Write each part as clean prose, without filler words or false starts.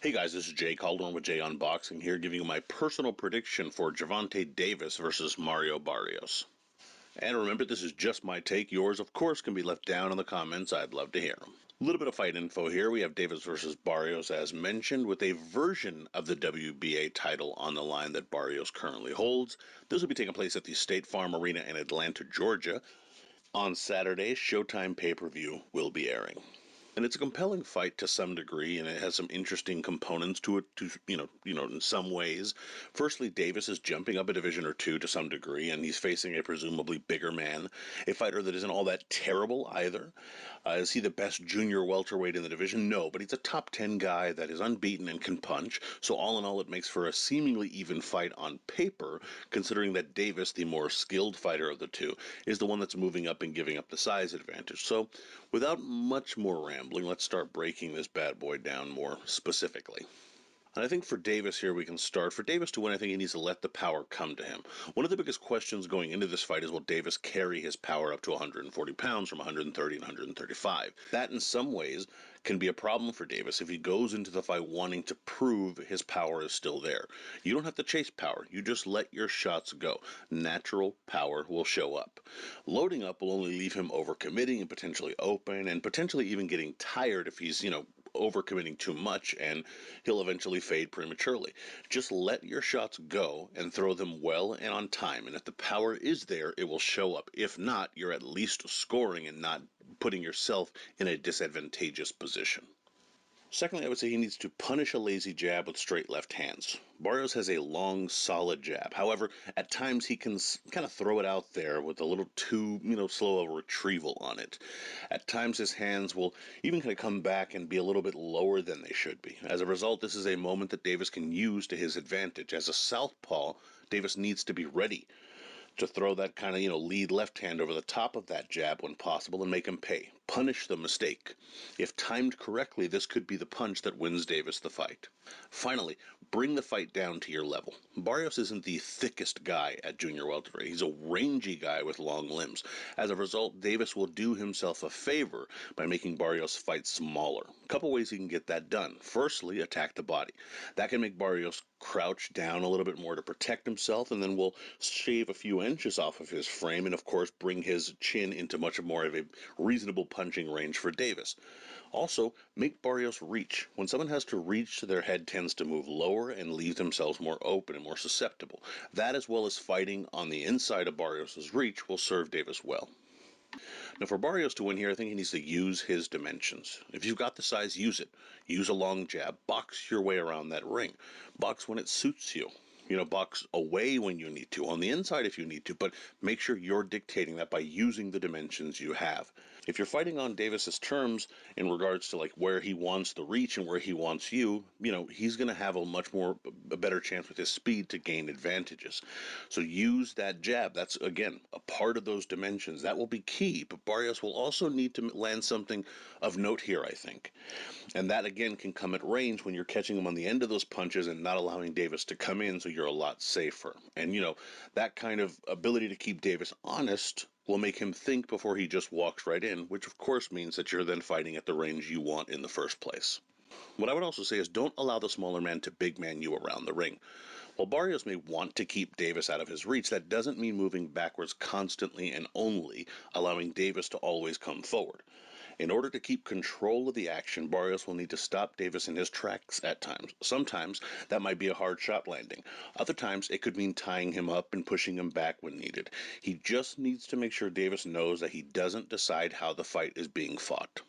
Hey guys, this is Jay Calderon with Jay Unboxing here, giving you my personal prediction for Gervonta Davis versus Mario Barrios. And remember, this is just my take. Yours, of course, can be left down in the comments. I'd love to hear them. A little bit of fight info here. We have Davis versus Barrios, as mentioned, with a version of the WBA title on the line that Barrios currently holds. This will be taking place at the State Farm Arena in Atlanta, Georgia. On Saturday, SHOWTIME pay-per-view will be airing. And it's a compelling fight to some degree, and it has some interesting components to it, in some ways. Firstly, Davis is jumping up a division or two to some degree, and he's facing a presumably bigger man, a fighter that isn't all that terrible either. Is he the best junior welterweight in the division? No, but he's a top 10 guy that is unbeaten and can punch, so all in all it makes for a seemingly even fight on paper, considering that Davis, the more skilled fighter of the two, is the one that's moving up and giving up the size advantage. So, without much more rambling, let's start breaking this bad boy down more specifically. And I think for Davis here, we can start. For Davis to win, I think he needs to let the power come to him. One of the biggest questions going into this fight is, will Davis carry his power up to 140 pounds from 130 and 135? That, in some ways, can be a problem for Davis if he goes into the fight wanting to prove his power is still there. You don't have to chase power. You just let your shots go. Natural power will show up. Loading up will only leave him overcommitting and potentially open and potentially even getting tired if he's, overcommitting too much, and he'll eventually fade prematurely. Just let your shots go and throw them well and on time, and if the power is there, it will show up. If not, you're at least scoring and not putting yourself in a disadvantageous position. Secondly, I would say he needs to punish a lazy jab with straight left hands. Barrios has a long, solid jab. However, at times he can kind of throw it out there with a little too, slow of a retrieval on it. At times his hands will even kind of come back and be a little bit lower than they should be. As a result, this is a moment that Davis can use to his advantage. As a southpaw, Davis needs to be ready to throw that kind of, lead left hand over the top of that jab when possible and make him pay. Punish the mistake. If timed correctly, this could be the punch that wins Davis the fight. Finally, bring the fight down to your level. Barrios isn't the thickest guy at junior welterweight. He's a rangy guy with long limbs. As a result, Davis will do himself a favor by making Barrios' fight smaller. A couple ways he can get that done. Firstly, attack the body. That can make Barrios crouch down a little bit more to protect himself, and then we'll shave a few inches off of his frame and, of course, bring his chin into much more of a reasonable punching range for Davis. Also, make Barrios reach. When someone has to reach, their head tends to move lower and leave themselves more open and more susceptible. That, as well as fighting on the inside of Barrios' reach, will serve Davis well. Now, for Barrios to win here, I think he needs to use his dimensions. If you've got the size, use it. Use a long jab. Box your way around that ring. Box when it suits you. Box away when you need to, on the inside if you need to, but make sure you're dictating that by using the dimensions you have. If you're fighting on Davis's terms in regards to where he wants the reach and where he wants you, he's going to have a better chance with his speed to gain advantages. So use that jab. That's, again, a part of those dimensions. That will be key, but Barrios will also need to land something of note here, I think. And that, again, can come at range when you're catching him on the end of those punches and not allowing Davis to come in, so you're a lot safer. And, that kind of ability to keep Davis honest will make him think before he just walks right in, which of course means that you're then fighting at the range you want in the first place. What I would also say is, don't allow the smaller man to big man you around the ring. While Barrios may want to keep Davis out of his reach, that doesn't mean moving backwards constantly and only allowing Davis to always come forward. In order to keep control of the action, Barrios will need to stop Davis in his tracks at times. Sometimes that might be a hard shot landing. Other times it could mean tying him up and pushing him back when needed. He just needs to make sure Davis knows that he doesn't decide how the fight is being fought.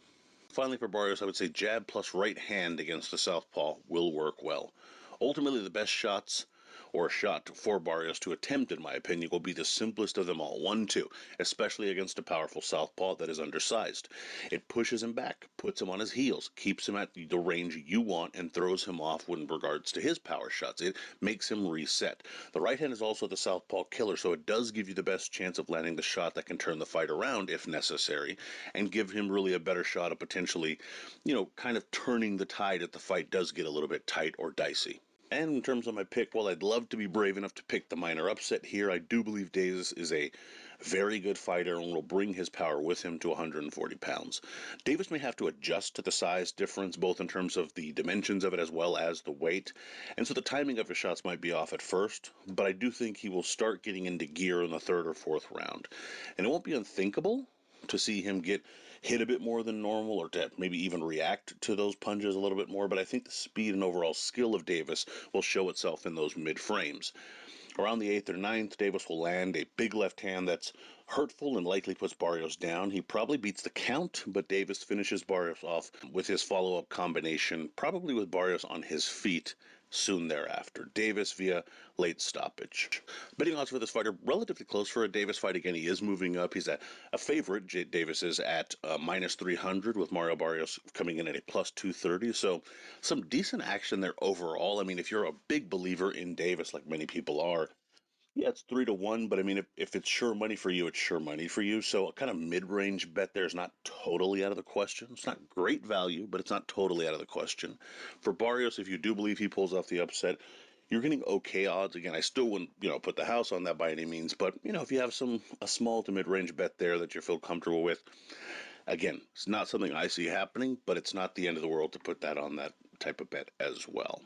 Finally, for Barrios, I would say jab plus right hand against the southpaw will work well. Ultimately, the best shots, or a shot for Barrios to attempt, in my opinion, will be the simplest of them all. 1-2, especially against a powerful southpaw that is undersized. It pushes him back, puts him on his heels, keeps him at the range you want, and throws him off in regards to his power shots. It makes him reset. The right hand is also the southpaw killer, so it does give you the best chance of landing the shot that can turn the fight around if necessary, and give him really a better shot of potentially, kind of turning the tide if the fight does get a little bit tight or dicey. And in terms of my pick, well, I'd love to be brave enough to pick the minor upset here. I do believe Davis is a very good fighter and will bring his power with him to 140 pounds. Davis may have to adjust to the size difference, both in terms of the dimensions of it as well as the weight. And so the timing of his shots might be off at first, but I do think he will start getting into gear in the third or fourth round. And it won't be unthinkable to see him get hit a bit more than normal or to maybe even react to those punches a little bit more, but I think the speed and overall skill of Davis will show itself in those mid frames. Around the 8th or ninth, Davis will land a big left hand that's hurtful and likely puts Barrios down. He probably beats the count, but Davis finishes Barrios off with his follow up combination, probably with Barrios on his feet soon thereafter. Davis via late stoppage. Betting odds for this fighter relatively close for a Davis fight. Again, he is moving up. He's a favorite. Davis is at minus 300 with Mario Barrios coming in at a plus 230. So some decent action there overall. I mean, if you're a big believer in Davis, like many people are, yeah, it's 3-1, but I mean, if it's sure money for you, it's sure money for you. So a kind of mid-range bet there is not totally out of the question. It's not great value, but it's not totally out of the question. For Barrios, if you do believe he pulls off the upset, you're getting okay odds. Again, I still wouldn't, put the house on that by any means, but if you have a small to mid-range bet there that you feel comfortable with, again, it's not something I see happening, but it's not the end of the world to put that on that type of bet as well.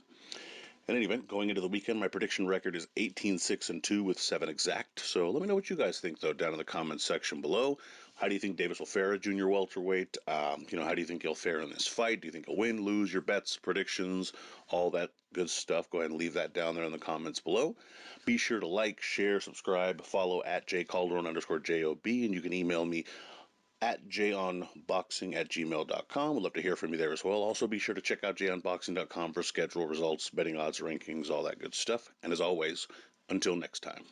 In any event, going into the weekend, my prediction record is 18-6-2 with 7 exact. So let me know what you guys think, though, down in the comments section below. How do you think Davis will fare at junior welterweight? How do you think he'll fare in this fight? Do you think he'll win, lose, your bets, predictions, all that good stuff? Go ahead and leave that down there in the comments below. Be sure to like, share, subscribe, follow at jcalderon_JOB, and you can email me at jonboxing@gmail.com. We'd love to hear from you there as well. Also, be sure to check out jonboxing.com for schedule, results, betting odds, rankings, all that good stuff. And as always, until next time.